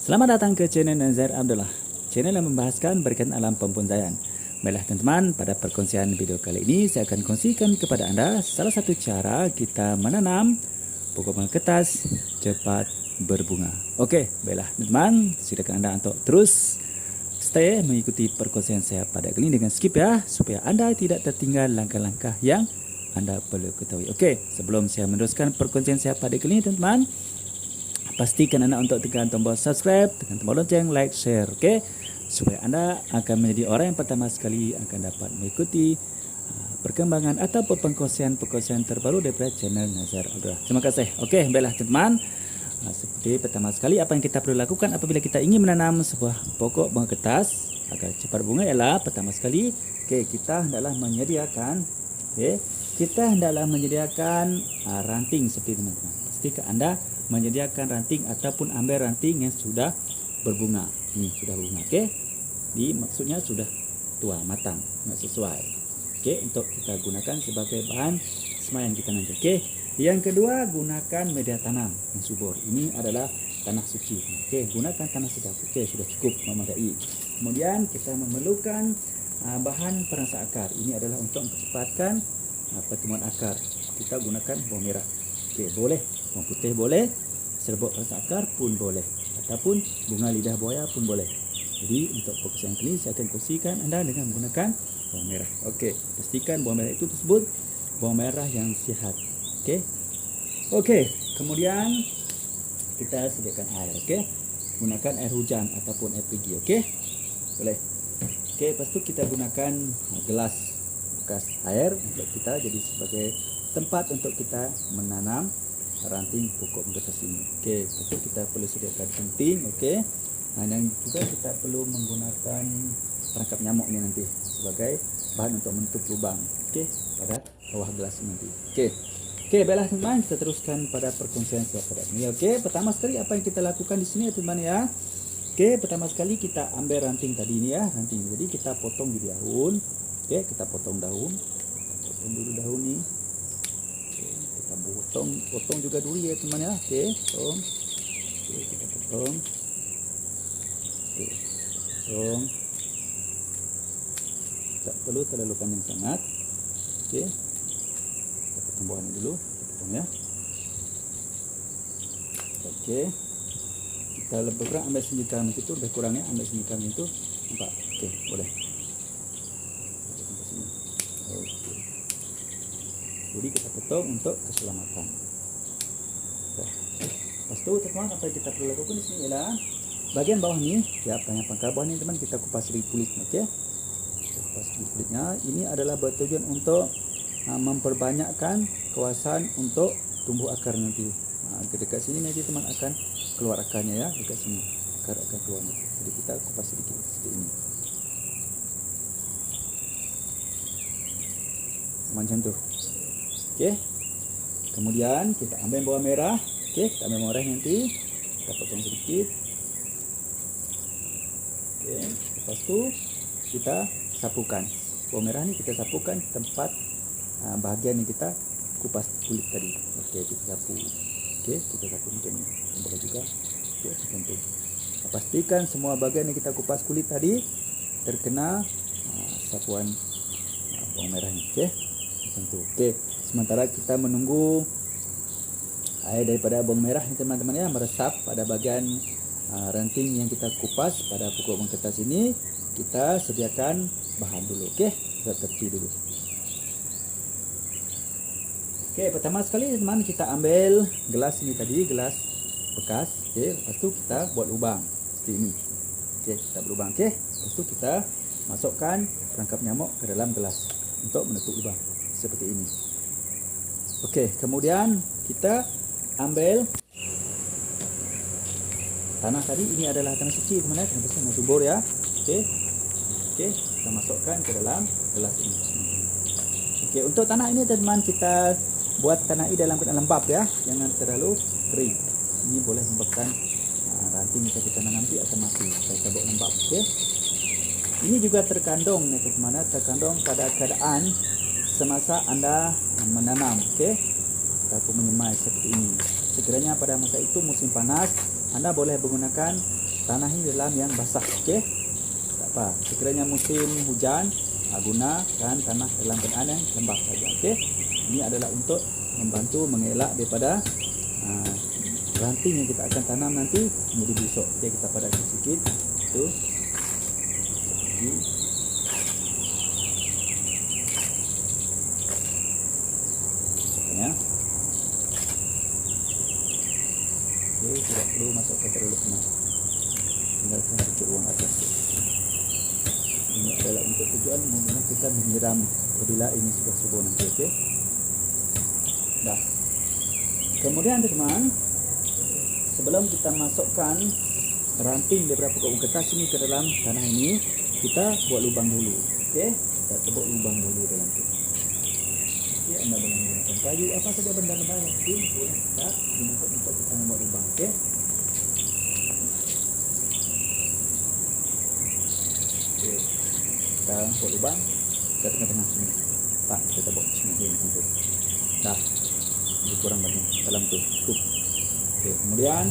Selamat datang ke channel Nazar Abdullah, channel yang membahaskan berkaitan alam pembonsaian. Baiklah teman-teman, pada perkongsian video kali ini saya akan kongsikan kepada anda salah satu cara kita menanam pokok bunga kertas cepat berbunga. Okey, baiklah teman-teman, silakan anda untuk terus stay mengikuti perkongsian saya pada kali ini dengan skip ya, supaya anda tidak tertinggal langkah-langkah yang anda perlu ketahui. Okey, sebelum saya meneruskan perkongsian saya pada kali ini teman-teman, pastikan anda untuk tekan tombol subscribe, tekan tombol lonceng, like, share, okey? Supaya anda akan menjadi orang yang pertama sekali akan dapat mengikuti perkembangan atau perkongsian terbaru daripada channel Nazar Abdullah. Terima kasih. Okey, baiklah teman-teman. Seperti pertama sekali, apa yang kita perlu lakukan apabila kita ingin menanam sebuah pokok bunga kertas agar cepat bunga ialah pertama sekali, kita hendaklah menyediakan, ranting seperti teman-teman. Pastikan anda menyediakan ranting ataupun ambil ranting yang sudah berbunga. Ini sudah berbunga, Ini maksudnya sudah tua, matang, sesuai. Untuk kita gunakan sebagai bahan semayan kita nanti. Yang kedua, gunakan media tanam yang subur. Ini adalah tanah suci. Gunakan tanah sedap. Sudah cukup memadai. Kemudian kita memerlukan bahan perangsang akar. Ini adalah untuk mempercepatkan pertumbuhan akar. Kita gunakan bawang merah. Boleh bawang putih boleh, serbuk perangsang akar pun boleh, ataupun bunga lidah buaya pun boleh. Jadi untuk perkongsian kali ini saya akan kongsikan anda dengan menggunakan bawang merah. Pastikan bawang merah itu tersebut bawang merah yang sihat. Kemudian kita sediakan air. Gunakan air hujan ataupun air perigi. Boleh. Lepas tu kita gunakan gelas bekas air untuk kita jadi sebagai tempat untuk kita menanam ranting pokok bunga kertas ini. Betul, kita perlu sediakan penting. Dan juga kita perlu menggunakan perangkap nyamuk ni nanti sebagai bahan untuk menutup lubang pada bawah gelas nanti. Baiklah teman-teman, kita teruskan pada perkongsian saya pada ini. Pertama sekali apa yang kita lakukan di sini teman-teman ya. Pertama sekali kita ambil ranting tadi ini ya, ranting. Jadi kita potong di daun. Kita potong daun. Potong dulu daun ni. Kita potong juga dulu ya teman ya. Potong. Kita potong. Potong. Tak perlu terlalu panjang sangat. Kita potong bawah ni dulu. Kita potong ya. Kita lebih kurang ambil sendirikan itu, lebih kurang ya, ambil sendirikan itu. Nampak? Boleh. Jadi kita potong untuk keselamatan. Lepas tu teman-teman, apa yang kita perlu lakukan di sini ialah bagian bawah ni, pangkal bawah ni teman, kita kupas sedikit kulit. Kita kupas sedikit kulitnya. Ini adalah bertujuan untuk memperbanyakkan kawasan untuk tumbuh akar nanti. Dekat sini nanti teman akan keluar akarnya ya, dekat sini akar akan keluar. Jadi kita kupas sedikit seperti ini. Macam tu. Kemudian kita ambil bawang merah. Kita ambil bawang merah nanti kita potong sedikit. Lepas tu kita sapukan bawang merah ni, kita sapukan tempat bahagian yang kita kupas kulit tadi. Kita sapu. Kita sapu macam ni. Boleh juga. Macam tu. Pastikan semua bahagian yang kita kupas kulit tadi terkena sapuan bawang merah ni. Macam tu. Sementara kita menunggu air daripada bawang merah ni teman-teman ya meresap pada bahagian ranting yang kita kupas pada pokok bunga kertas ini, kita sediakan bahan dulu. Kita tepi dulu. Pertama sekali teman, kita ambil gelas ini tadi, gelas bekas. Lepas tu kita buat lubang seperti ini. Kita buat lubang. Lepas tu kita masukkan perangkap nyamuk ke dalam gelas untuk menutup lubang seperti ini. Kemudian kita ambil tanah tadi. Ini adalah tanah suci teman-teman, tanah bersih, tanah subur ya. Kita masukkan ke dalam gelas ini. Untuk tanah ini teman-teman, kita buat tanah ini dalam keadaan lembab ya, jangan terlalu kering. Ini boleh menyebabkan ranting yang kita tanam nanti akan mati. Kita buat lembab. Ini juga terkandung teman-teman, terkandung pada keadaan semasa anda menanam, ataupun menyemai seperti ini. Sekiranya pada masa itu musim panas, anda boleh menggunakan tanahi dalam yang basah. Okey, tak apa. Sekiranya musim hujan, gunakan tanah dalam keadaan yang lembab saja. Okey, ini adalah untuk membantu mengelak daripada ranting yang kita akan tanam nanti menjadi busuk. Okey, kita padatkan sikit. Tu. Ya. Okey, tidak perlu masukkan terlalu penuh. Tinggalkan sedikit ruang atas. Ini adalah untuk tujuan memudahkan kita menyiram apabila ini sudah subur nanti. Okey. Dah. Kemudian teman, sebelum kita masukkan ranting daripada pokok kertas ini ke dalam tanah ini, kita buat lubang dulu. Okey, kita tebuk lubang dulu dalam tu. Okey, anda boleh menggunakan kayu, apa saja benda-benda yang penting boleh kita gunakan untuk kita membuat lubang. Okey. Okey. Kita buat lubang ke tengah-tengah sini. Pak, kita tebuk sini macam tu. Dah. Lebih kurang banyak dalam tu. Cukup. Okey, kemudian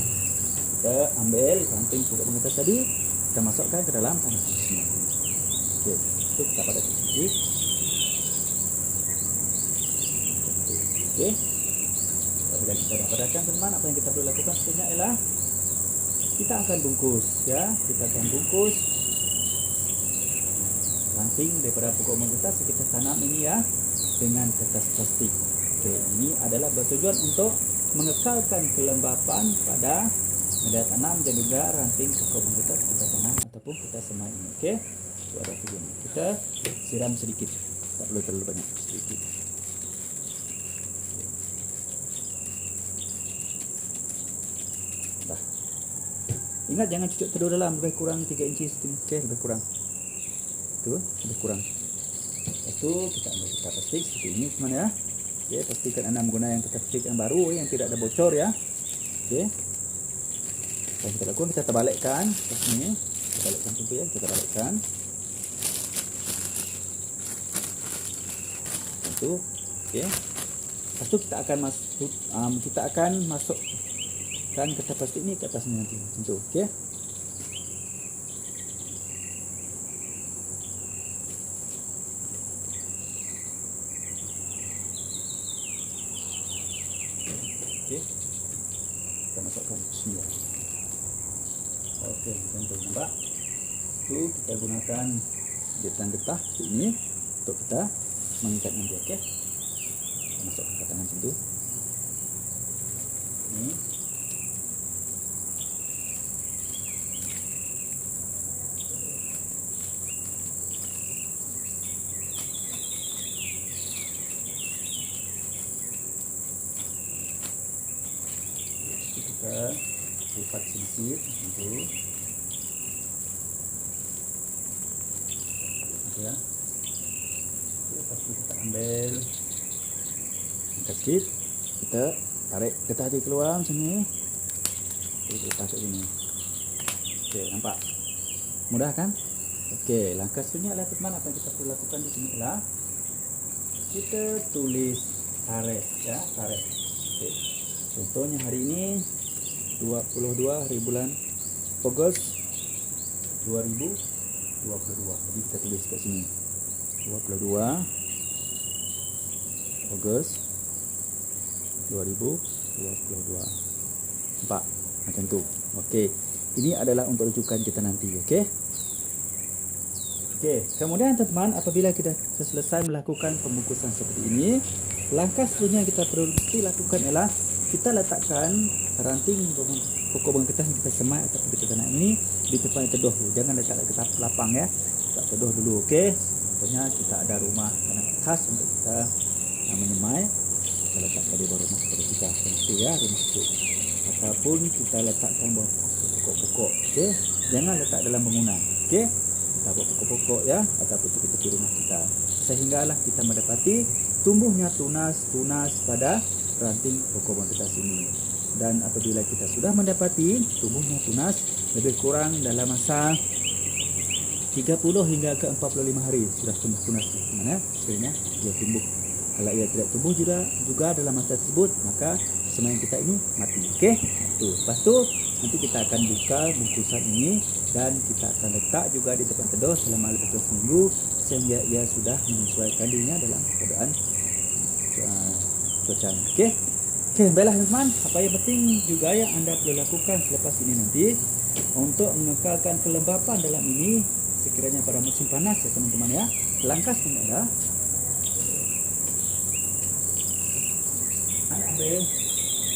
kita ambil ranting pokok kertas tadi, kita masukkan ke dalam tanah sini. Okey, itu kita padatkan sedikit. Okey. Apabila kita dah padatkan teman, apa yang kita perlu lakukan seterusnya ialah kita akan bungkus, ya. Kita akan bungkus ranting daripada pokok kertas kita tanam ini, ya, dengan kertas plastik. Okey, ini adalah bertujuan untuk mengekalkan kelembapan pada media tanam dan juga ranting pokok kertas kita tanam ataupun kita semai ini. Okey, itu ada tujuan. Kita siram sedikit, tak perlu terlalu banyak, sedikit. Dah. Ingat jangan cucuk telur dalam, lebih kurang 3 inci. Okey, lebih kurang. Itu lebih kurang. Lepas tu kita ambil kertas plastik seperti ini teman, ya. Okey, pastikan anda menggunakan kertas plastik yang baru, yang tidak ada bocor, ya. Okey. Yang kita lakukan, kita terbalikkan kertas ini. Kita balikkan tentu, ya. Kita balikkan. Tentu. Okey. Lepas tu kita akan masukkan kertas plastik ini ke atas ini nanti. Tentu. Okey. Okey, kita masukkan semua. Okey, tentu nampak. Tu kita gunakan getah-getah seperti ini untuk kita mengikat nanti. Okey, kita masukkan ke tangan macam tu. Ini. Kita lipat sedikit gitu, ya. Lepas itu kita ambil sedikit, kita tarik getah dia keluar macam ni. Kita lepas kat sini. Okey, nampak? Mudah kan? Okey, langkah seterusnya adalah teman, apa yang kita perlu lakukan di sini adalah kita tulis tarikh, ya, tarikh. Okey. Contohnya hari ini 22 hari bulan Ogos 2022. Jadi kita tulis kat sini 22 Ogos 2022. Nampak? Macam tu. Okey. Ini adalah untuk rujukan kita nanti. Okey. Okey. Kemudian teman-teman, apabila kita selesai melakukan pembungkusan seperti ini, langkah seterusnya yang kita perlu lakukan ialah kita letakkan ranting pokok bunga kertas yang kita semai ataupun kita tanam ini di tempat yang teduh. Jangan letak dekat lapang, ya. Letak teduh dulu. Okey. Contohnya kita ada rumah khas untuk kita menyemai, kita letakkan di bawah rumah seperti kita. Tentu, ya, rumah itu. Ataupun kita letakkan bawah pokok-pokok. Okey. Jangan letak dalam bangunan. Okey. Kita buat pokok-pokok, ya, ataupun tepi-tepi rumah kita. Sehinggalah kita mendapati tumbuhnya tunas-tunas pada ranting pokok bunga kertas ini. Dan apabila kita sudah mendapati tumbuhnya tunas lebih kurang dalam masa 30 hingga ke 45 hari sudah tumbuh tunas di mana sebenarnya dia tumbuh. Kalau ia tidak tumbuh juga dalam masa tersebut, maka semaian kita ini mati. Okey. Tu. Lepas tu Nanti kita akan buka bungkusan ini dan kita akan letak juga di depan teduh selama lebih kurang seminggu sehingga ia sudah menyesuaikan dirinya dalam keadaan cuaca. Oke, baiklah teman-teman. Apa yang penting juga yang Anda perlu lakukan selepas ini nanti untuk mengekalkan kelembapan dalam ini sekiranya pada musim panas ya teman-teman ya. Langkah selanjutnya adalah Anda ambil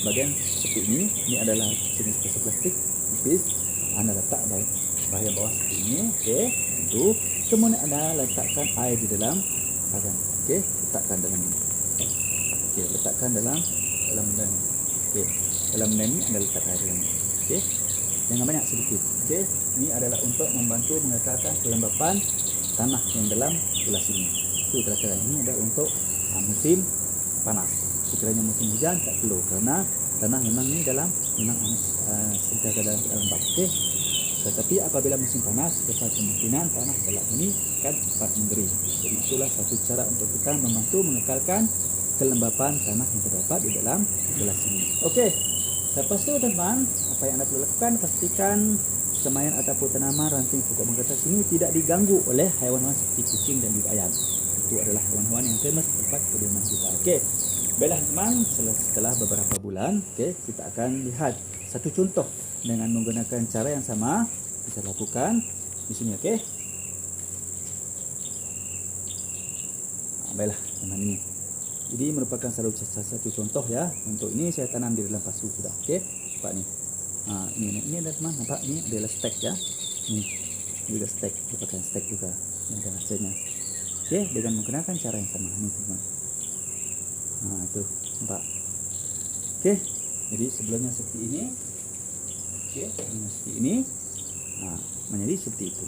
bagian seperti ini adalah jenis pisau plastik tipis. Anda letak bahagian bawah seperti ini, oke, itu. Kemudian Anda letakkan air di dalam bagian, oke, letakkan dalam ini, oke, letakkan dalam benda ini, oke, dalam benda ini Anda letak air dalam ini, oke, jangan banyak, sedikit, oke. Ini adalah untuk membantu mengekalkan kelembapan tanah yang dalam gelas ini. Itu kira-kira ini adalah untuk musim panas. Sekiranya musim hujan tak perlu karena tanah memang ini memang sentiasa dalam lembab. Okey. Tetapi apabila musim panas besar kemungkinan tanah dalam ini akan cepat mengering. Jadi itulah satu cara untuk kita membantu mengekalkan kelembapan tanah yang terdapat di dalam gelas ini. Okey. Lepas itu teman-teman, apa yang Anda perlu lakukan, pastikan semaian ataupun tanaman ranting pokok mengkertas ini tidak diganggu oleh haiwan-haiwan seperti kucing dan juga ayam. Itu adalah haiwan-haiwan yang famous tempat kediaman kita. Okey. Baiklah teman, setelah beberapa bulan, kita akan lihat satu contoh dengan menggunakan cara yang sama bisa lakukan di sini, okey. Baiklah teman, ini. Jadi merupakan salah satu contoh ya. Untuk ini saya tanam di dalam pasu sudah, okey. Nampak ni. Ini ada teman, nampak ni adalah stek ya. Ini juga stek, merupakan stek juga yang ada hasilnya. Okey, dengan menggunakan cara yang sama ini teman. Itu nampak. Okey, jadi sebelumnya seperti ini. Okey, seperti ini. Menjadi seperti itu.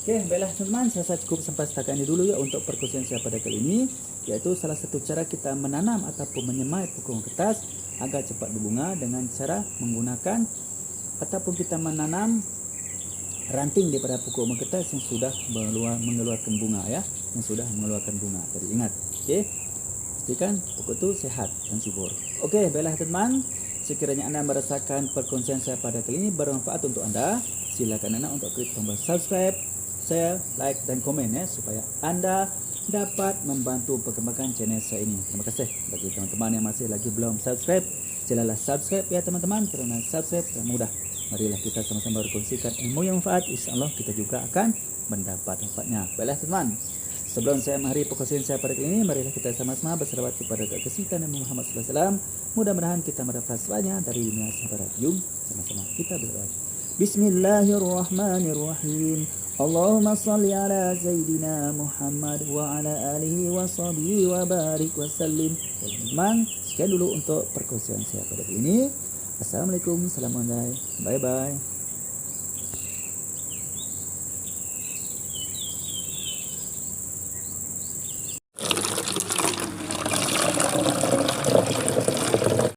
Okey, baiklah teman-teman, saya rasa cukup sampai setakat ini dulu ya untuk perkongsian saya pada kali ini, iaitu salah satu cara kita menanam ataupun menyemai pokok kertas agar cepat berbunga dengan cara menggunakan ataupun kita menanam ranting daripada pokok kertas yang sudah mengeluarkan bunga ya, yang sudah mengeluarkan bunga. Tadi ingat, okey. Pastikan pokok itu sehat dan subur. Okey, baiklah teman, sekiranya anda merasakan perkongsian saya pada kali ini bermanfaat untuk anda, silakan anda untuk klik tombol subscribe, share, like dan komen ya, supaya anda dapat membantu perkembangan channel saya ini. Terima kasih bagi teman-teman yang masih lagi belum subscribe, silalah subscribe ya teman-teman, kerana subscribe sangat mudah. Marilah kita sama-sama berkongsikan ilmu yang manfaat, insya-Allah kita juga akan mendapat manfaatnya. Baiklah teman, sebelum saya mengakhiri perkongsian saya pada kali ini, marilah kita sama-sama berselawat kepada kekasihan Nabi Muhammad sallallahu alaihi wasallam. Mudah-mudahan kita mendapat semuanya dari dunia sampai jum. Sama-sama kita berdoa. Bismillahirrahmanirrahim. Allahumma salli ala Sayyidina Muhammad wa ala alihi wa sahbihi wa barik wa sallim. Teman, sekian dulu untuk perkongsian saya pada kali ini. Assalamualaikum, salam, bye bye.